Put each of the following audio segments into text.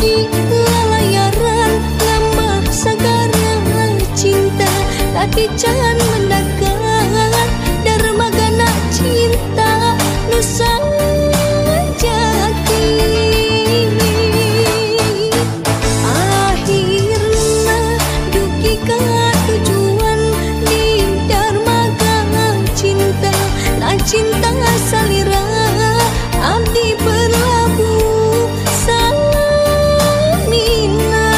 di lalayaran lambah sagara cinta, laki can mendakat darmagana cinta nusa jati. Akhirna dugi ka tujuan di darmaga cinta, na cinta salira abdi berlabuh samina.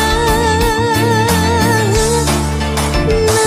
Na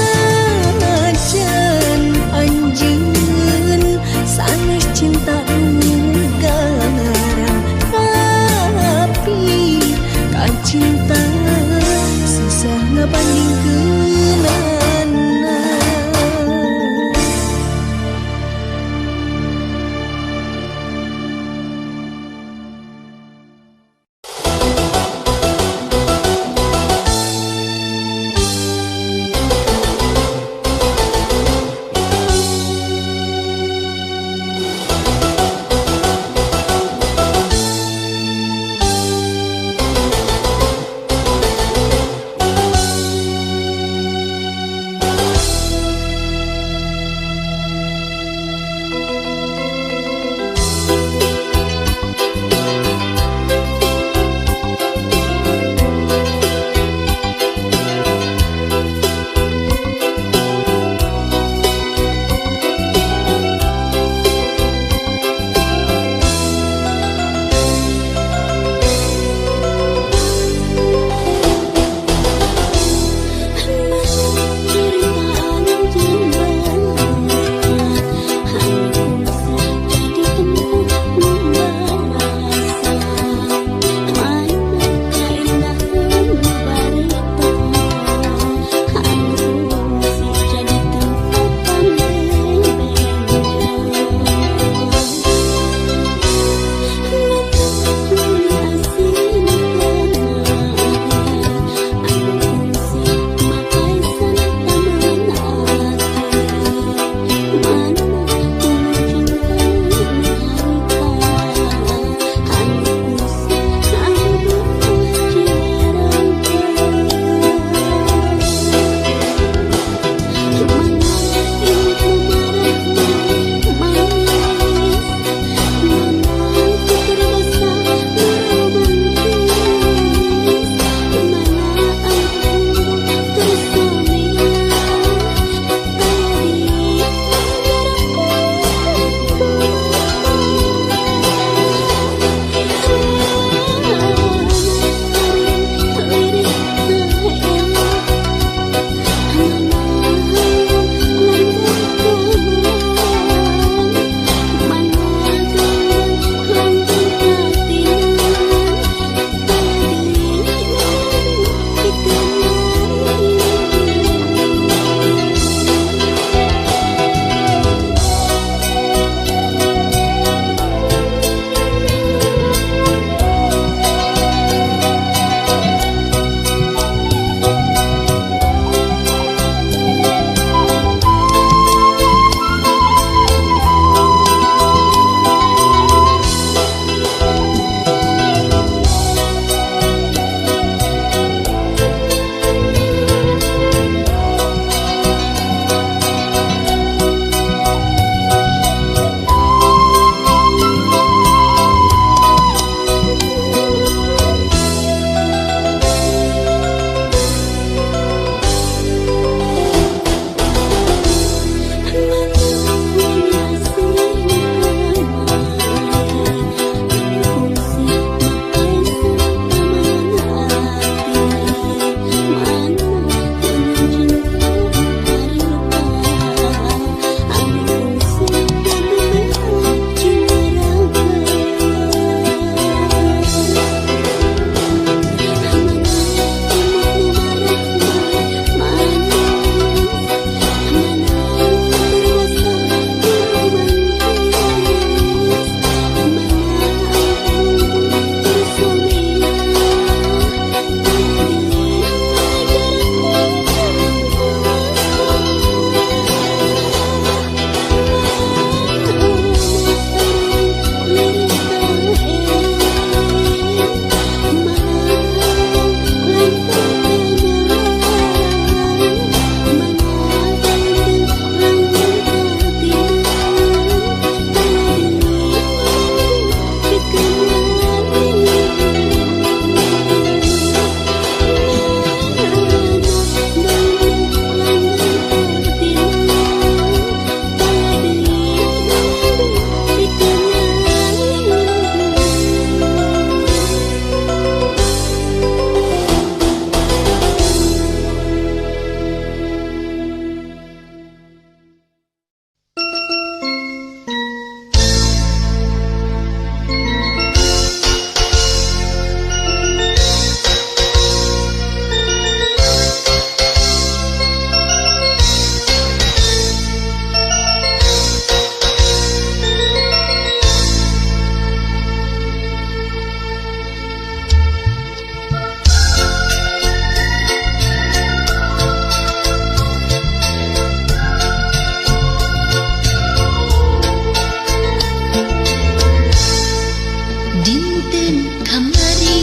anjeun kamari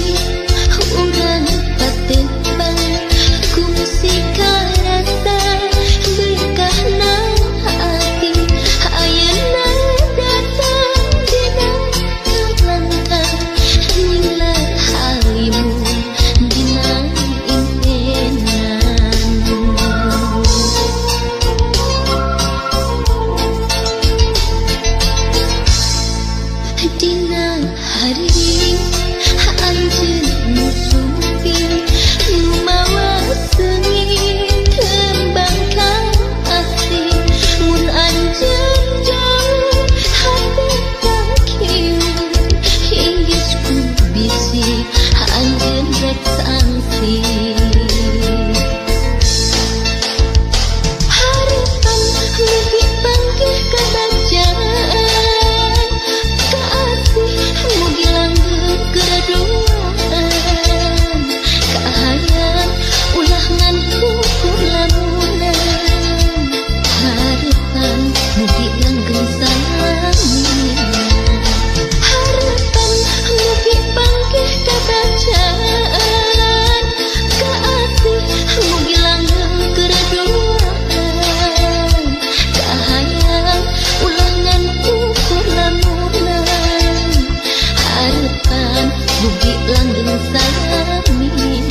urang pateupan kungsi karasa berkahna hati ayeuna datang dina langkah nila halimu dina impenan dina hari anjeun musumpi mawa seungit tembang kasih mun anjeun jauh hati kakieu hinggis ku bisi anjeun rek sangsi harapan mugi panggih kabacaan kasih mugi langgeng keraduan kahayang ulah ngan ukur lamunan harapan mugi langgeng salaminan harapan mugi panggih kabacaan kasih mugi langgeng keraduan kahayang ulah ngan ukur lamunan harapan mugi langgeng salaminan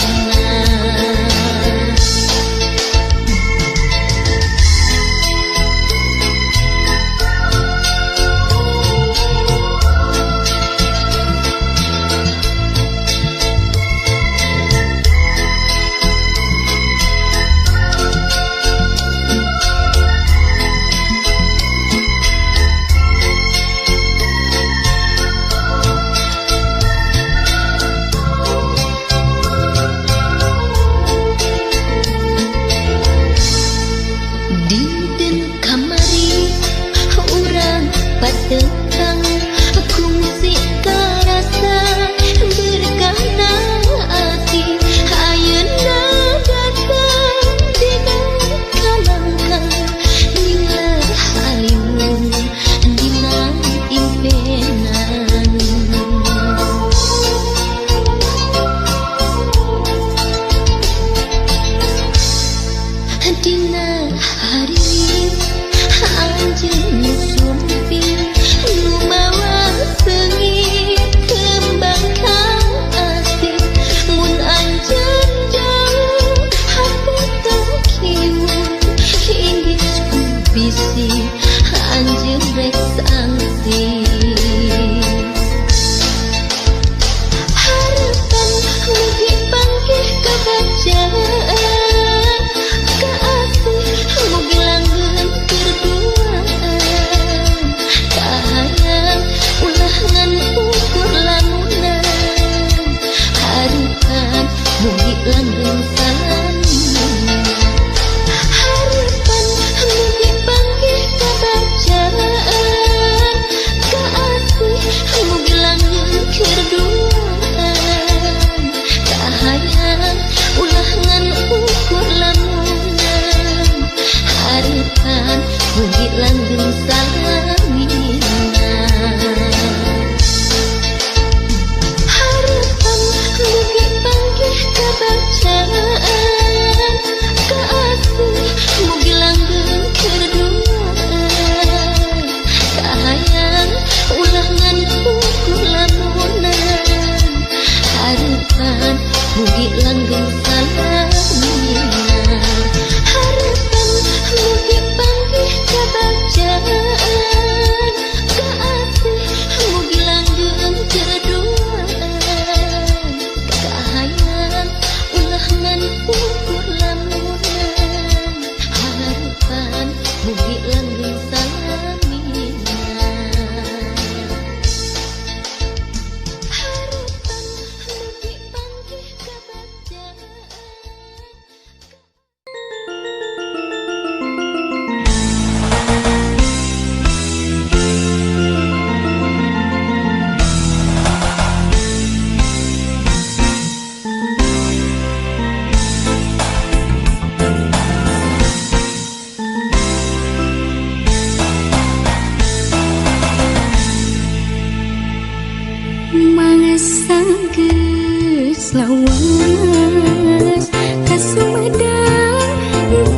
sanggeus lawas ka Sumedang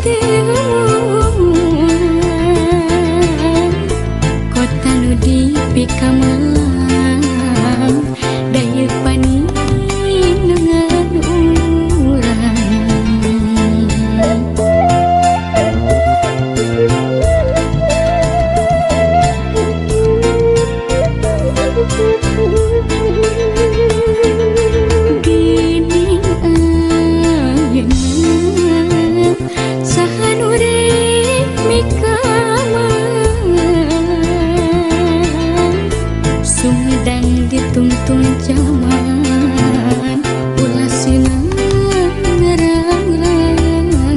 teu kota nu dipikamalang daya paninengan urang. Sumedang ditungtung zaman ulah sinang ngarang-rangan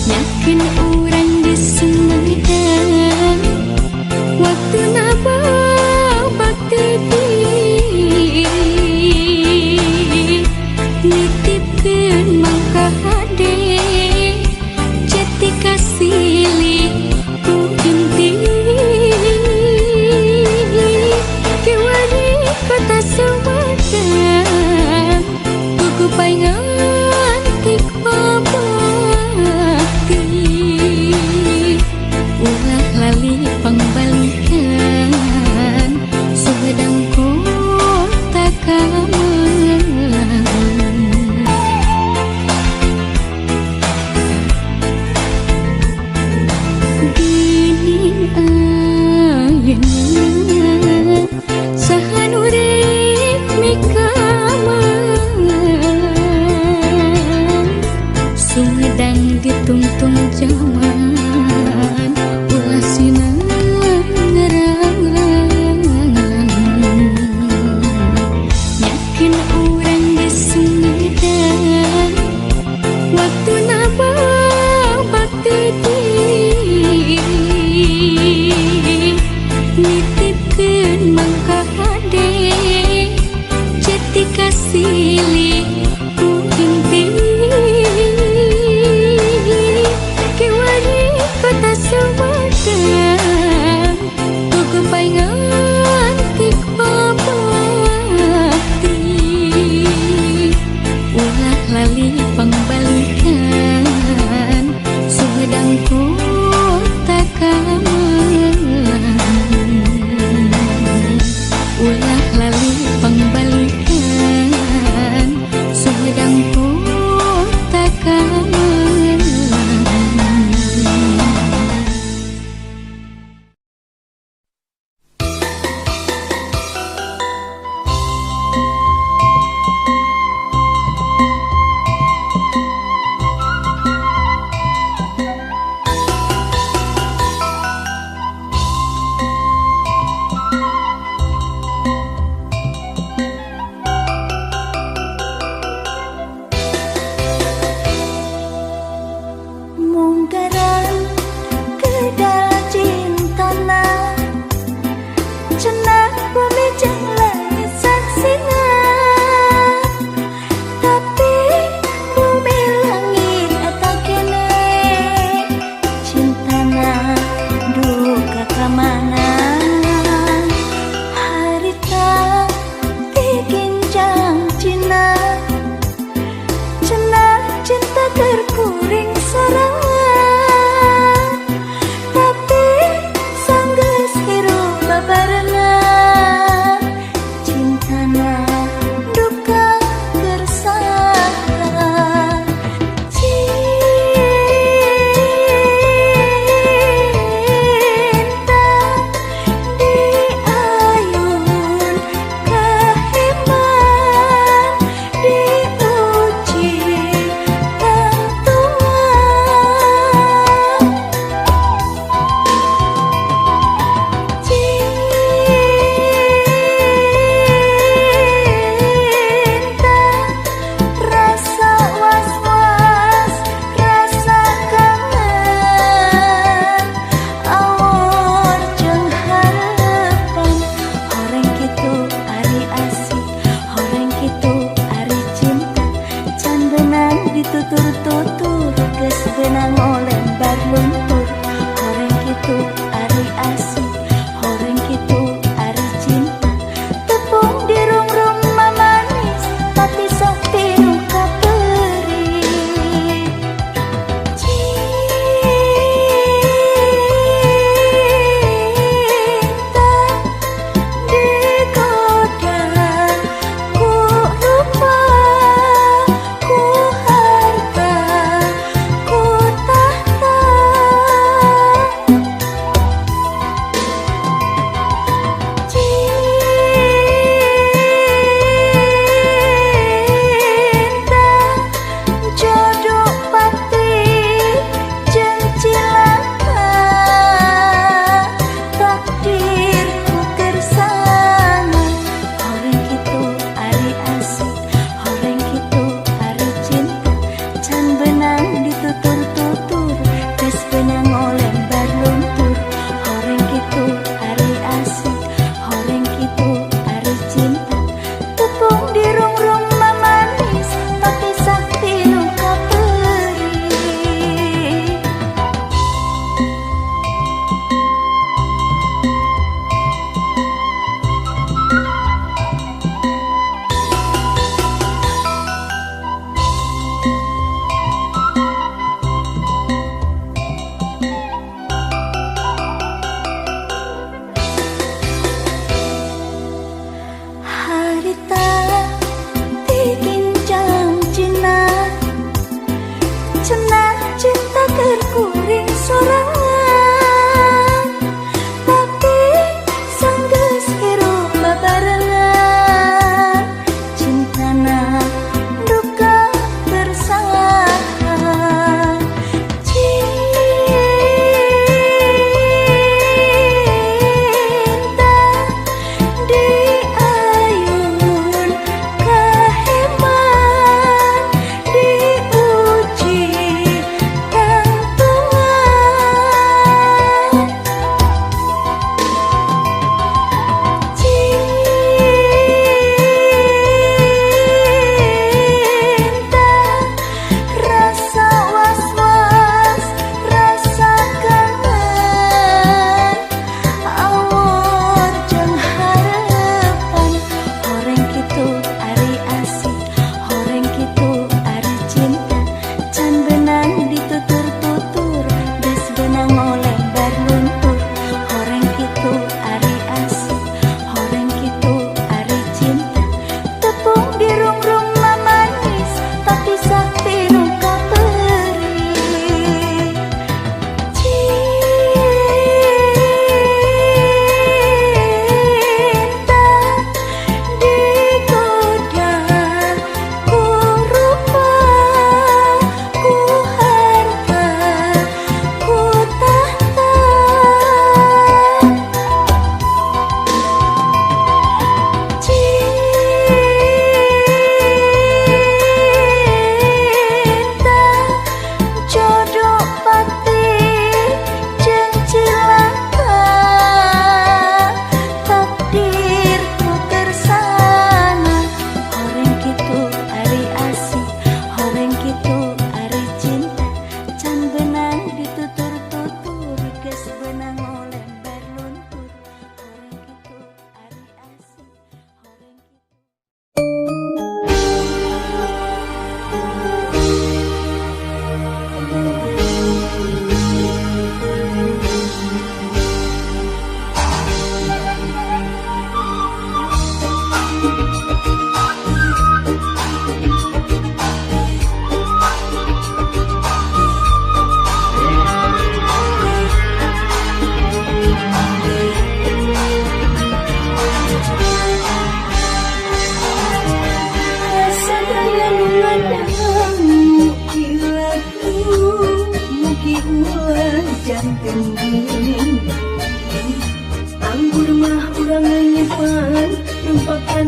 yakin urang di Sumedang waktu naba bakti nitipkeun mangka hade jati kasili ku inti kota Sumedang kuku paingan tik babakti ulah lali pangbalikan Sumedang kota kamelang. Gini ayeuna sahan urip mikaman Sumedang ditungtung zaman ulah sinang ngarang-rangan yakin urang di Sumedang waktu naba bakti nitipkeun mangka hade jati kasili ku inti kiwari kota Sumedang kuku paingan tik babakti ulah lali pangbalikan Sumedang kota kamelang ulah lali pangbalikan Sumedang kota kamelang. Munggaran ke dalam cintana cenah bumi jeung langit saksina tapi bumi langit eta kene cintana duka kamana harita diginjang cina cenah cinta terkuring sorangan tapi sanggeus hirup babarengan cintana duka gersaka cinta diayun kaheman diuji tentu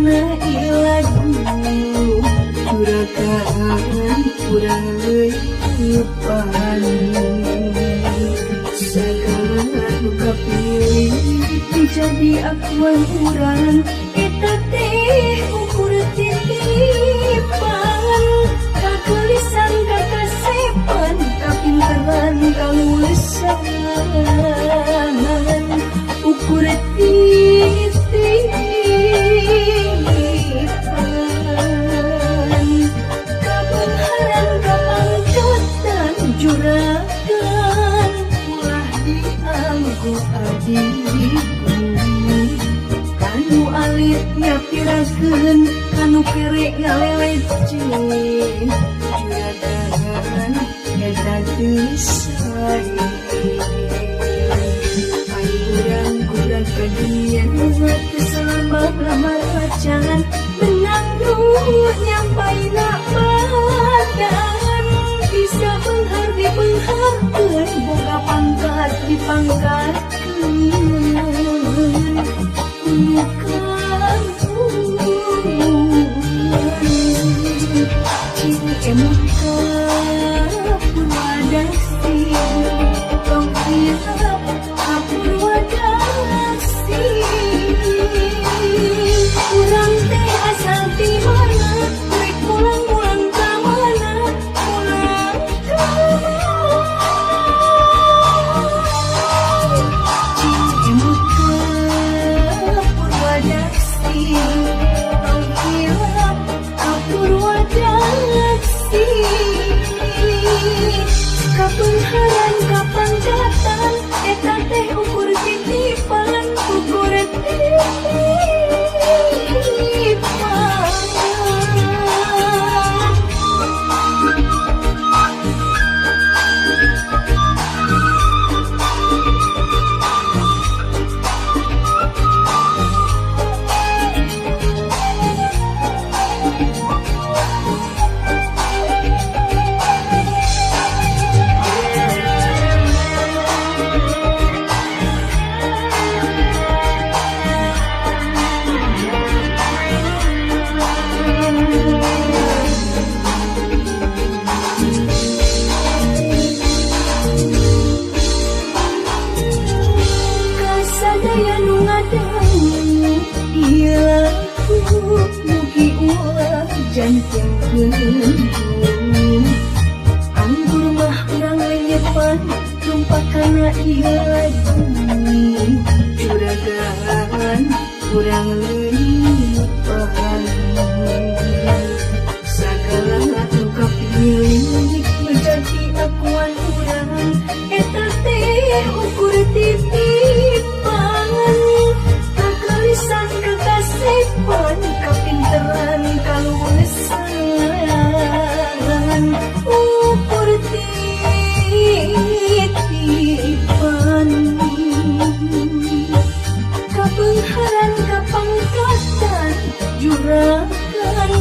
kana ieu lagu juragan urang leupan segala nu kapilih jadi akuan urang eta teh ukur titipan kageurisan kakasepan kapinteran kaluesan ukur titipan kabenaran kapangkatan juragan ulah dianggo adikku kanu alit nyapirakeun kanu kere ngalelecing juragan eta teu sae urang kadieu selama lamar acan benang duh nyampaina badan bisa benghar dibengharkeun boga pangkat dipangkatkeun cing emuka purwadasi tong hilap apurwadasi urang teh asal di mana rek pulang ka mana pulang ka cing emuka purwadasi tong hilap apurwadasi kabenaran kapangkatan eta teh ukur titipan ukur titipan kasadaya nu ngadangu ieu lagu mugi ulah jantengkeun anggur mah urang lenyepan tumpak kana ieu lagu juragan urang leupan sagala nu kapilih menjadi akuan urang eta teh ukur titipan kageulisan kakasepan kapinteran kaluesan ukur titipan kabeungharan kapangkatan juragan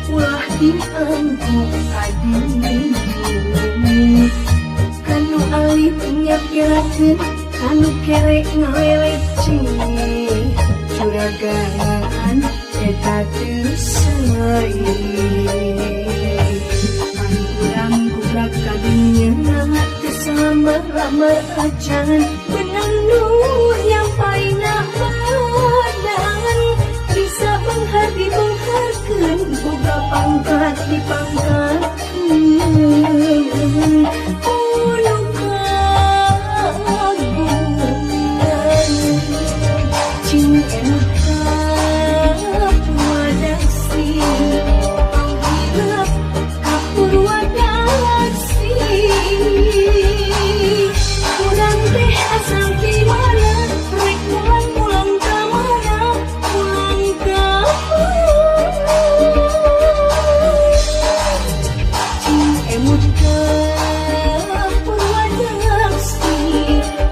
ulah dianggo adikku kanu alit nyapirakeun kanu kere ngalelecing juragan eta teu sae urang kubrak kadieu teu salamar-lamar acan benang nu nyampaina badan bisa benghar dibengharkeun boga pangkat dipangkatkeun cing emuka purwadasi tong hilap kapurwadasi urang teh asal di mana rek pulang ka mana pulang ka cing emuka purwadasi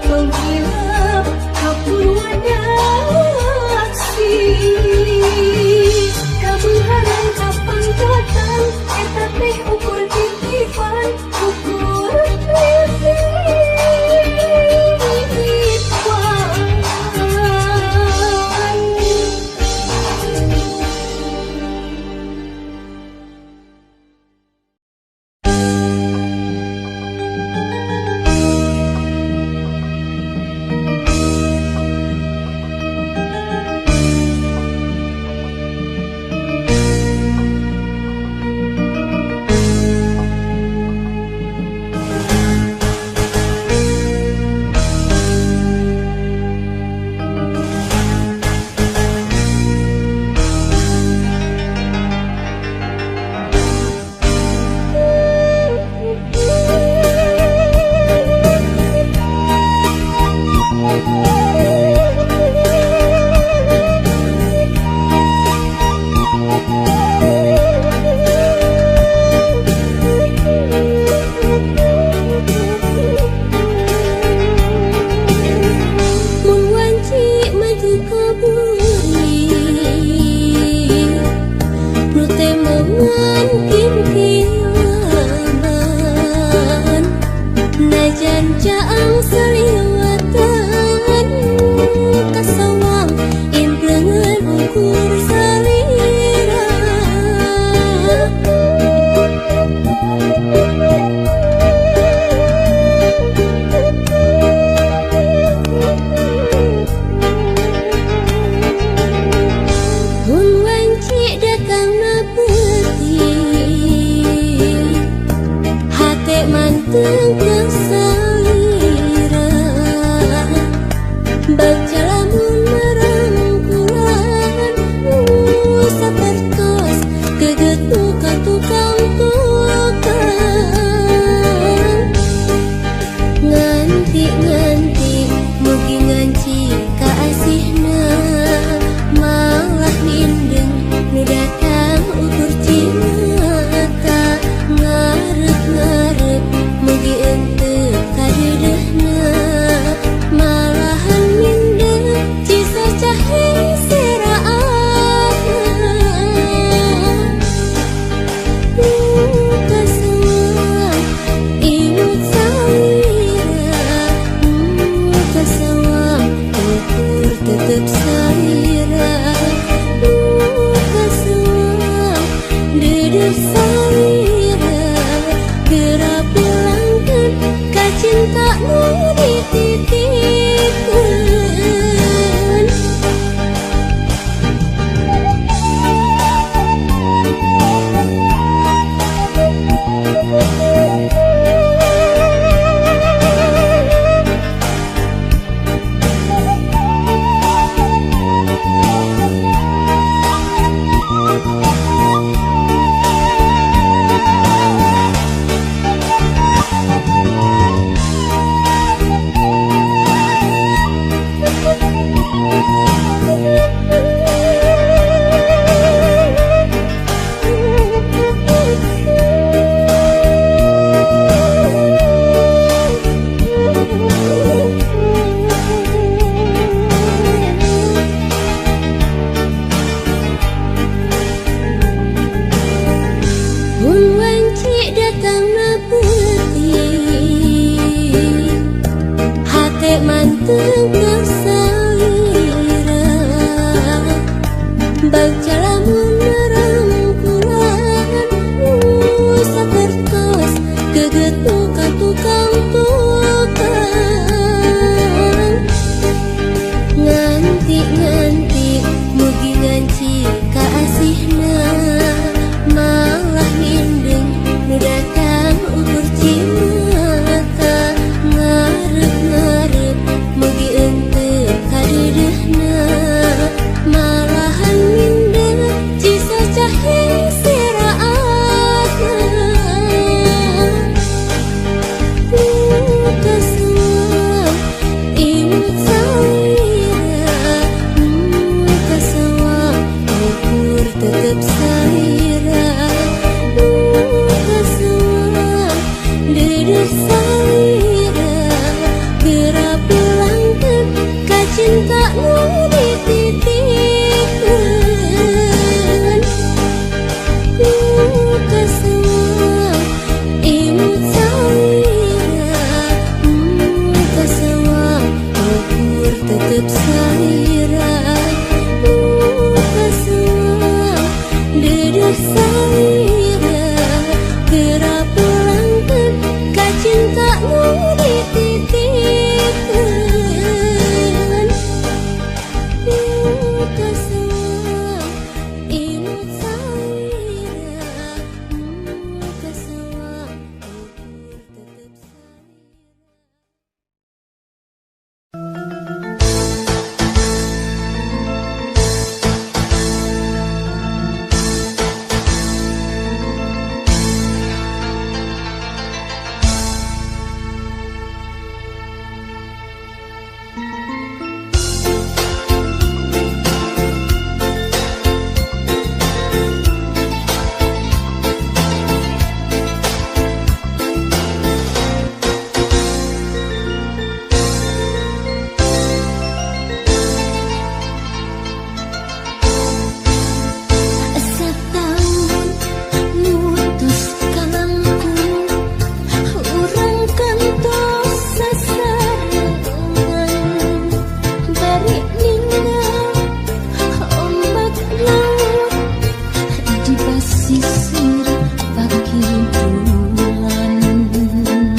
tong hilap kapurwadasi kabeunharan kapangkatan eta teh ukur titipan ukur titipan yang